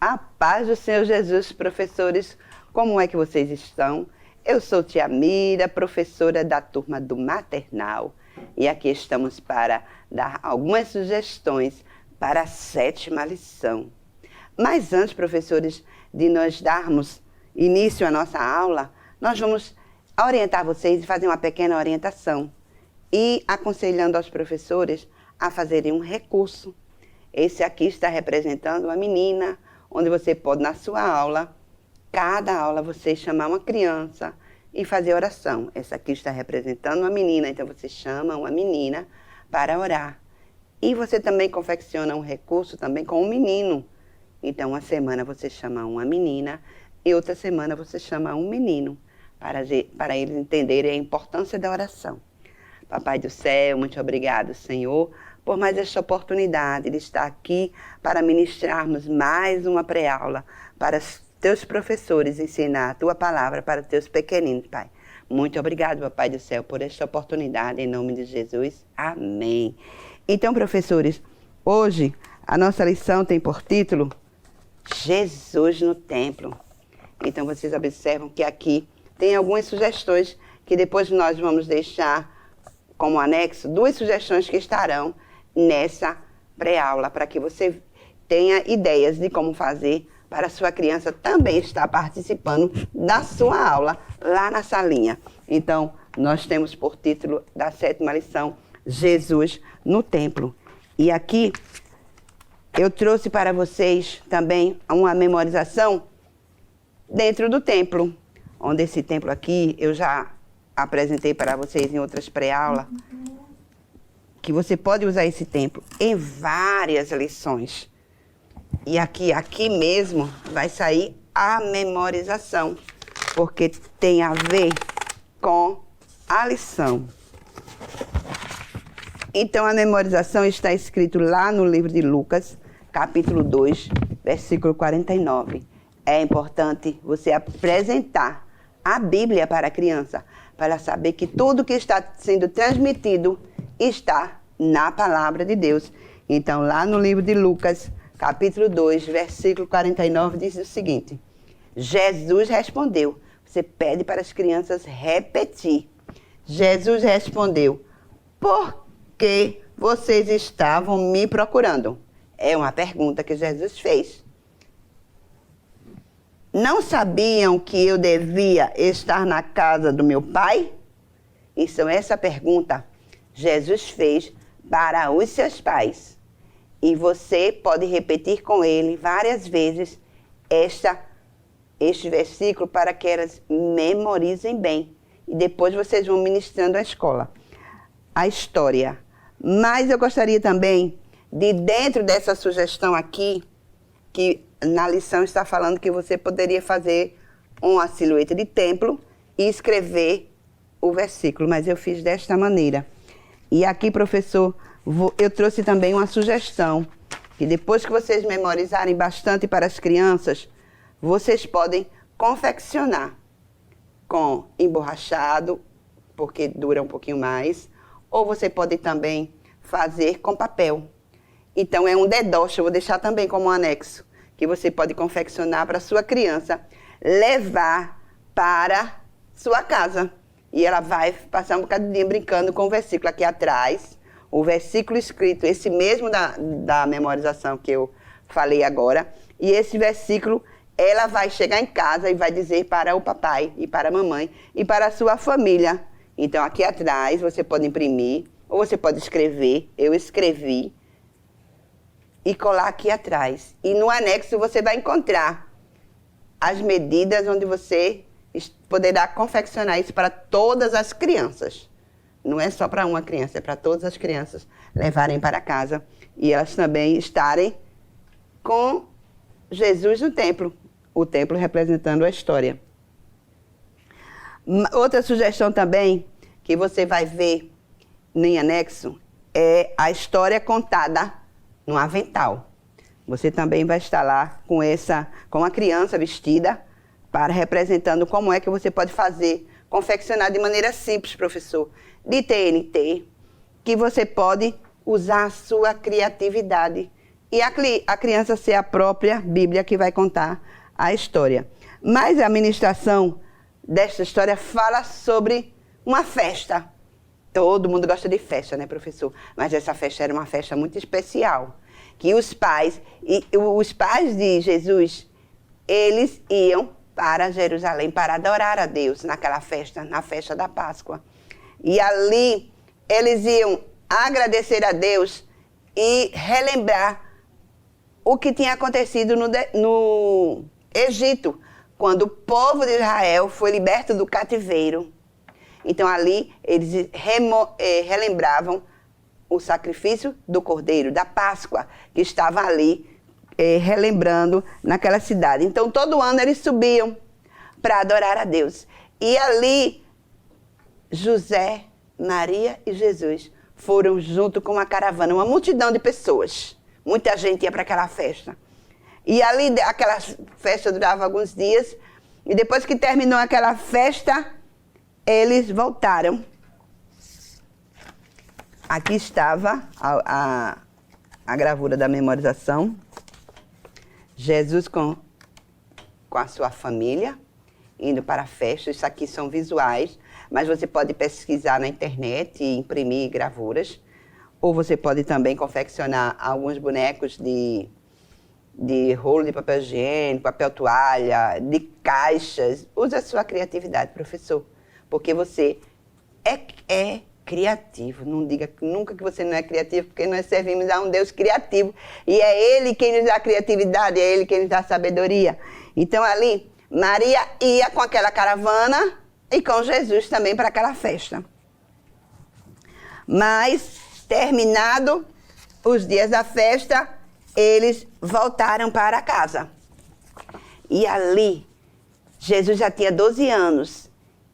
A paz do Senhor Jesus, professores, como é que vocês estão? Eu sou tia Mira, professora da turma do maternal, e aqui estamos para dar algumas sugestões para a 7ª lição. Mas antes, professores, de nós darmos início à nossa aula, nós vamos orientar vocês e fazer uma pequena orientação e aconselhando aos professores a fazerem um recurso. Esse aqui está representando uma menina, onde você pode, na sua aula, cada aula você chamar uma criança e fazer oração. Essa aqui está representando uma menina, então você chama uma menina para orar. E você também confecciona um recurso também com um menino. Então, uma semana você chama uma menina e outra semana você chama um menino, para eles entenderem a importância da oração. Papai do céu, muito obrigado, Senhor, por mais esta oportunidade de estar aqui para ministrarmos mais uma pré-aula para os teus professores ensinar a tua palavra para os teus pequeninos, Pai. Muito obrigado, Papai do céu, por esta oportunidade, em nome de Jesus. Amém. Então, professores, hoje a nossa lição tem por título Jesus no Templo. Então, vocês observam que aqui tem algumas sugestões que depois nós vamos deixar como anexo, 2 sugestões que estarão nessa pré-aula, para que você tenha ideias de como fazer para a sua criança também estar participando da sua aula lá na salinha. Então, nós temos por título da 7ª lição, Jesus no Templo. E aqui eu trouxe para vocês também uma memorização dentro do templo, onde esse templo aqui eu já apresentei para vocês em outras pré-aulas, que você pode usar esse templo em várias lições. E aqui mesmo vai sair a memorização, porque tem a ver com a lição. Então, a memorização está escrito lá no livro de Lucas, capítulo 2, versículo 49. É importante você apresentar a Bíblia para a criança, para saber que tudo que está sendo transmitido está na palavra de Deus. Então, lá no livro de Lucas, capítulo 2, versículo 49, diz o seguinte: Jesus respondeu. Você pede para as crianças repetir. Jesus respondeu: por que vocês estavam me procurando? É uma pergunta que Jesus fez. Não sabiam que eu devia estar na casa do meu pai? Então, essa pergunta Jesus fez para os seus pais. E você pode repetir com ele várias vezes este versículo para que elas memorizem bem. E depois vocês vão ministrando à escola a história. Mas eu gostaria também de, dentro dessa sugestão aqui, que na lição está falando que você poderia fazer uma silhueta de templo e escrever o versículo, mas eu fiz desta maneira. E aqui, professor, eu trouxe também uma sugestão, que depois que vocês memorizarem bastante para as crianças, vocês podem confeccionar com emborrachado, porque dura um pouquinho mais, ou você pode também fazer com papel. Então, é um dedoche, eu vou deixar também como um anexo, que você pode confeccionar para a sua criança levar para sua casa. E ela vai passar um bocadinho brincando com o versículo aqui atrás, o versículo escrito, esse mesmo da memorização que eu falei agora. E esse versículo, ela vai chegar em casa e vai dizer para o papai e para a mamãe e para a sua família. Então, aqui atrás, você pode imprimir, ou você pode escrever. Eu escrevi e colar aqui atrás. E no anexo você vai encontrar as medidas onde você poderá confeccionar isso para todas as crianças. Não é só para uma criança, é para todas as crianças levarem para casa e elas também estarem com Jesus no templo, o templo representando a história. Outra sugestão também que você vai ver em anexo é a história contada no avental. Você também vai estar lá com a criança vestida, representando como é que você pode fazer, confeccionar de maneira simples, professor, de TNT, que você pode usar a sua criatividade e a criança ser a própria Bíblia que vai contar a história. Mas a ministração desta história fala sobre uma festa. Todo mundo gosta de festa, né, professor? Mas essa festa era uma festa muito especial. Que os pais de Jesus, eles iam para Jerusalém para adorar a Deus naquela festa, na festa da Páscoa. E ali eles iam agradecer a Deus e relembrar o que tinha acontecido no Egito, quando o povo de Israel foi liberto do cativeiro. Então ali eles relembravam o sacrifício do Cordeiro, da Páscoa, que estava ali relembrando naquela cidade. Então todo ano eles subiam para adorar a Deus. E ali José, Maria e Jesus foram junto com uma caravana, uma multidão de pessoas. Muita gente ia para aquela festa. E ali aquela festa durava alguns dias. E depois que terminou aquela festa, eles voltaram. Aqui estava a gravura da memorização. Jesus com a sua família, indo para a festa. Isso aqui são visuais, mas você pode pesquisar na internet e imprimir gravuras. Ou você pode também confeccionar alguns bonecos de rolo de papel higiênico, papel toalha, de caixas. Use a sua criatividade, professor, porque você é criativo. Não diga nunca que você não é criativo, porque nós servimos a um Deus criativo. E é Ele quem nos dá criatividade, é Ele quem nos dá sabedoria. Então ali, Maria ia com aquela caravana e com Jesus também para aquela festa. Mas, terminado os dias da festa, eles voltaram para casa. E ali, Jesus já tinha 12 anos.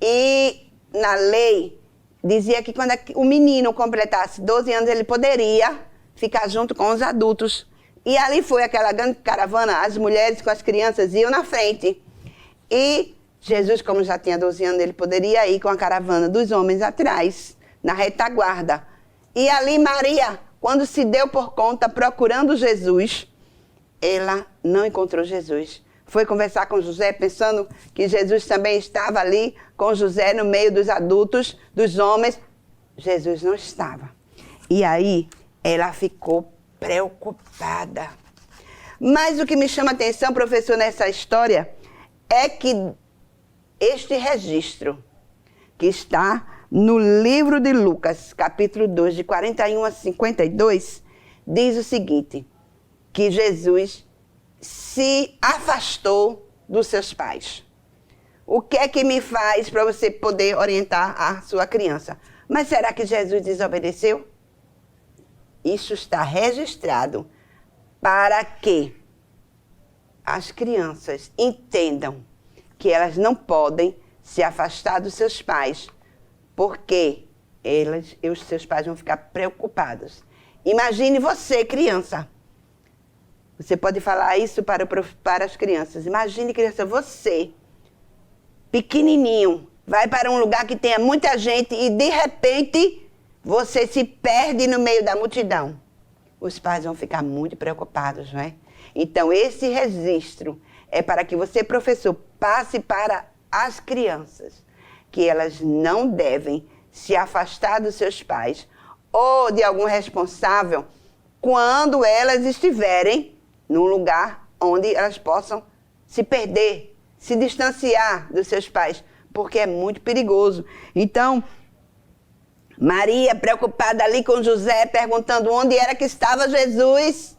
E na lei, dizia que quando o menino completasse 12 anos, ele poderia ficar junto com os adultos. E ali foi aquela grande caravana, as mulheres com as crianças iam na frente. E Jesus, como já tinha 12 anos, ele poderia ir com a caravana dos homens atrás, na retaguarda. E ali Maria, quando se deu por conta procurando Jesus, ela não encontrou Jesus. Foi conversar com José, pensando que Jesus também estava ali com José no meio dos adultos, dos homens. Jesus não estava. E aí ela ficou preocupada. Mas o que me chama a atenção, professor, nessa história, é que este registro que está no livro de Lucas, capítulo 2, de 41 a 52, diz o seguinte, que Jesus se afastou dos seus pais. O que é que me faz para você poder orientar a sua criança? Mas será que Jesus desobedeceu? Isso está registrado para que as crianças entendam que elas não podem se afastar dos seus pais, porque os seus pais vão ficar preocupados. Imagine você, criança. Você pode falar isso para as crianças. Imagine, criança, você, pequenininho, vai para um lugar que tenha muita gente e, de repente, você se perde no meio da multidão. Os pais vão ficar muito preocupados, não é? Então, esse registro é para que você, professor, passe para as crianças que elas não devem se afastar dos seus pais ou de algum responsável quando elas estiverem num lugar onde elas possam se perder, se distanciar dos seus pais, porque é muito perigoso. Então, Maria, preocupada ali com José, perguntando onde era que estava Jesus.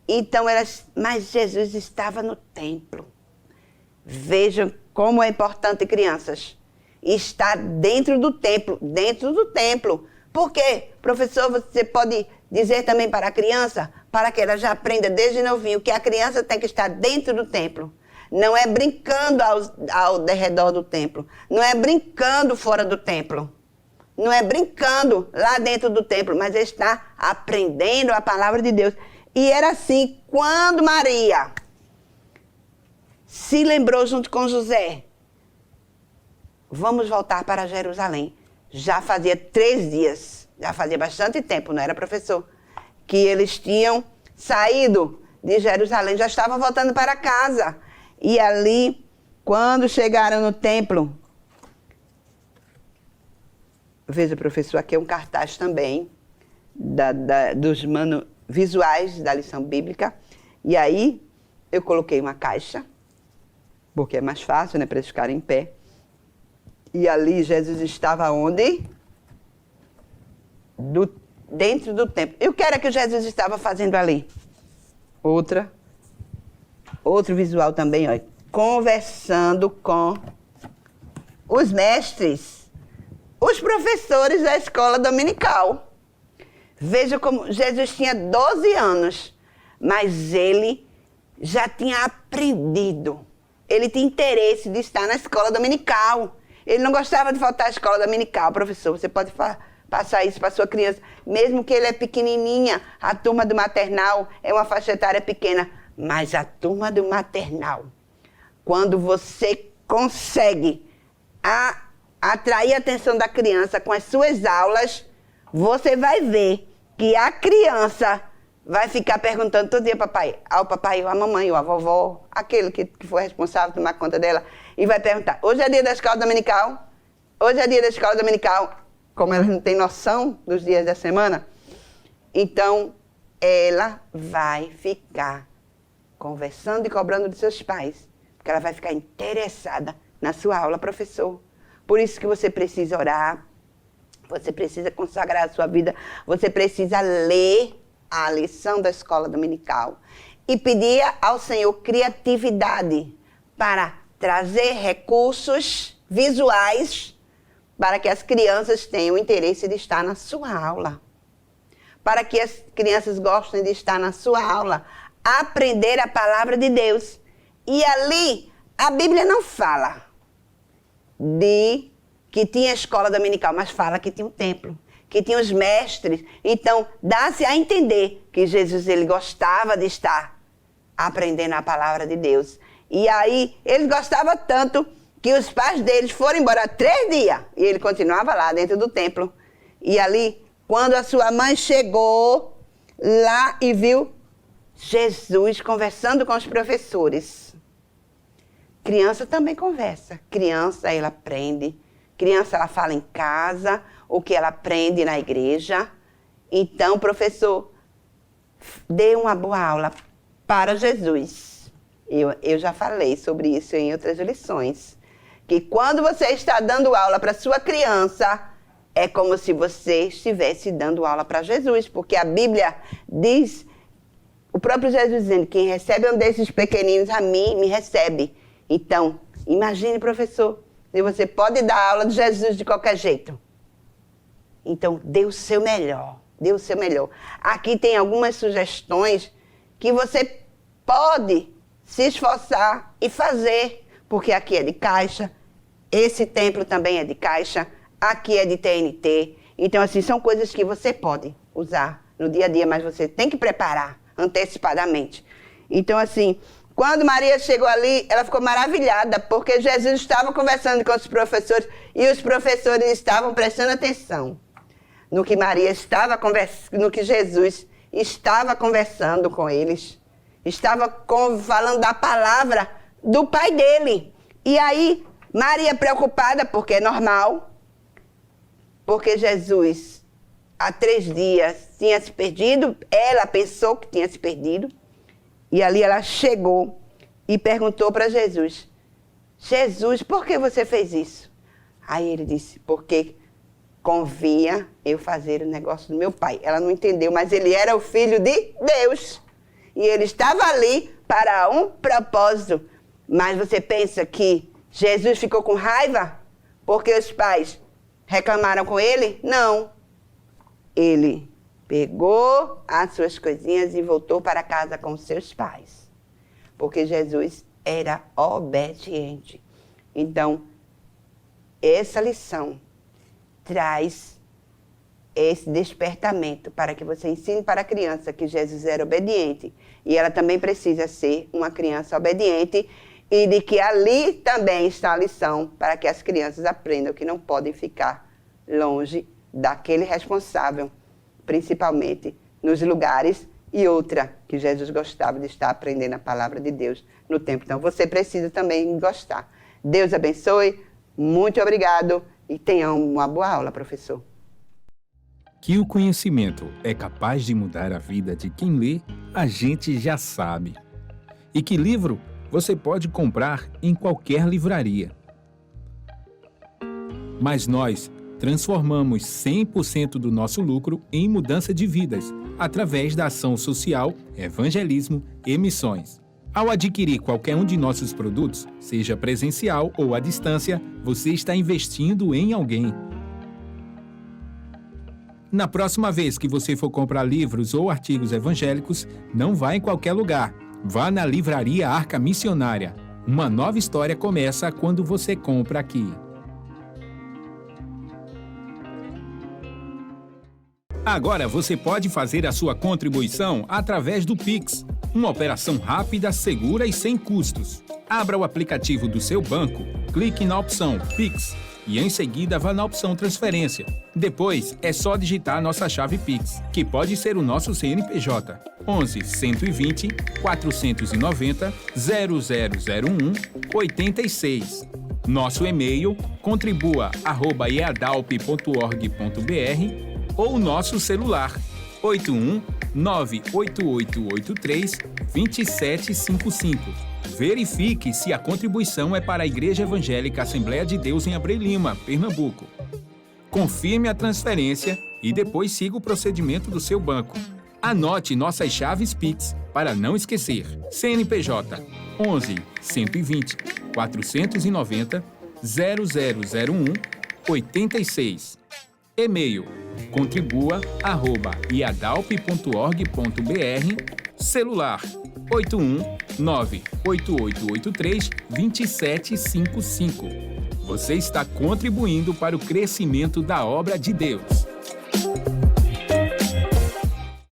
Então, mas Jesus estava no templo. Vejam como é importante, crianças, estar dentro do templo, Por quê? Professor, você pode dizer também para a criança, para que ela já aprenda desde novinho, que a criança tem que estar dentro do templo. Não é brincando ao redor do templo. Não é brincando fora do templo. Não é brincando lá dentro do templo, mas está aprendendo a palavra de Deus. E era assim, quando Maria se lembrou junto com José, vamos voltar para Jerusalém. Já fazia 3 dias, já fazia bastante tempo, não era, professor? Que eles tinham saído de Jerusalém, já estavam voltando para casa. E ali, quando chegaram no templo, veja, professor, aqui é um cartaz também dos visuais da lição bíblica. E aí, eu coloquei uma caixa, porque é mais fácil, né, para eles ficarem em pé. E ali Jesus estava onde? Dentro do templo. E o que era que Jesus estava fazendo ali? Outro visual também, ó. Conversando com os mestres, os professores da escola dominical. Veja como Jesus tinha 12 anos, mas ele já tinha aprendido. Ele tinha interesse de estar na escola dominical. Ele não gostava de faltar à escola dominical. Professor, você pode passar isso para sua criança, mesmo que ele é pequenininha. A turma do maternal é uma faixa etária pequena, mas a turma do maternal, quando você consegue atrair a atenção da criança com as suas aulas, você vai ver que a criança vai ficar perguntando todo dia ao papai, ou à mamãe, ou à vovó, aquele que foi responsável por tomar conta dela, e vai perguntar, hoje é dia da escola dominical? Hoje é dia da escola dominical? Como ela não tem noção dos dias da semana, então ela vai ficar conversando e cobrando dos seus pais, porque ela vai ficar interessada na sua aula, professor. Por isso que você precisa orar, você precisa consagrar a sua vida, você precisa ler a lição da escola dominical e pedir ao Senhor criatividade para trazer recursos visuais para que as crianças tenham interesse de estar na sua aula. Para que as crianças gostem de estar na sua aula, aprender a palavra de Deus. E ali, a Bíblia não fala de que tinha escola dominical, mas fala que tinha um templo, que tinha os mestres. Então, dá-se a entender que Jesus, ele gostava de estar aprendendo a palavra de Deus. E aí, ele gostava tanto que os pais deles foram embora 3 dias. E ele continuava lá dentro do templo. E ali, quando a sua mãe chegou lá e viu Jesus conversando com os professores. Criança também conversa. Criança, ela aprende. Criança, ela fala em casa o que ela aprende na igreja. Então, professor, dê uma boa aula para Jesus. Eu já falei sobre isso em outras lições. Que quando você está dando aula para sua criança, é como se você estivesse dando aula para Jesus. Porque a Bíblia diz, o próprio Jesus dizendo, quem recebe um desses pequeninos a mim, me recebe. Então, imagine, professor, se você pode dar aula de Jesus de qualquer jeito. Então, dê o seu melhor, dê o seu melhor. Aqui tem algumas sugestões que você pode se esforçar e fazer, porque aqui é de caixa, esse templo também é de caixa, aqui é de TNT. Então, assim, são coisas que você pode usar no dia a dia, mas você tem que preparar antecipadamente. Então, assim, quando Maria chegou ali, ela ficou maravilhada, porque Jesus estava conversando com os professores e os professores estavam prestando atenção no que Maria estava conversando, no que Jesus estava conversando com eles. Estava falando da palavra do pai dele. E aí, Maria preocupada, porque é normal, porque Jesus, há 3 dias, tinha se perdido, ela pensou que tinha se perdido, e ali ela chegou e perguntou para Jesus, Jesus, por que você fez isso? Aí ele disse, porque convinha eu fazer o negócio do meu pai. Ela não entendeu, mas ele era o filho de Deus. E ele estava ali para um propósito. Mas você pensa que Jesus ficou com raiva porque os pais reclamaram com ele? Não. Ele pegou as suas coisinhas e voltou para casa com seus pais. Porque Jesus era obediente. Então, essa lição traz esse despertamento para que você ensine para a criança que Jesus era obediente. E ela também precisa ser uma criança obediente e de que ali também está a lição para que as crianças aprendam que não podem ficar longe daquele responsável, principalmente nos lugares e outra, que Jesus gostava de estar aprendendo a palavra de Deus no tempo. Então, você precisa também gostar. Deus abençoe, muito obrigado e tenha uma boa aula, professor. Que o conhecimento é capaz de mudar a vida de quem lê, a gente já sabe. E que livro você pode comprar em qualquer livraria. Mas nós transformamos 100% do nosso lucro em mudança de vidas, através da ação social, evangelismo e missões. Ao adquirir qualquer um de nossos produtos, seja presencial ou à distância, você está investindo em alguém. Na próxima vez que você for comprar livros ou artigos evangélicos, não vá em qualquer lugar. Vá na Livraria Arca Missionária. Uma nova história começa quando você compra aqui. Agora você pode fazer a sua contribuição através do Pix. Uma operação rápida, segura e sem custos. Abra o aplicativo do seu banco, clique na opção Pix e em seguida vá na opção Transferência. Depois é só digitar nossa chave Pix, que pode ser o nosso CNPJ 11 120 490 0001 86. Nosso e-mail contribua@eadalp.org.br ou nosso celular 81 98883 2755. Verifique se a contribuição é para a Igreja Evangélica Assembleia de Deus em Abreu Lima, Pernambuco. Confirme a transferência e depois siga o procedimento do seu banco. Anote nossas chaves Pix para não esquecer. CNPJ 11 120 490 0001 86. E-mail contribua@iadalp.org.br. Celular 81 98883 2755. Você está contribuindo para o crescimento da obra de Deus.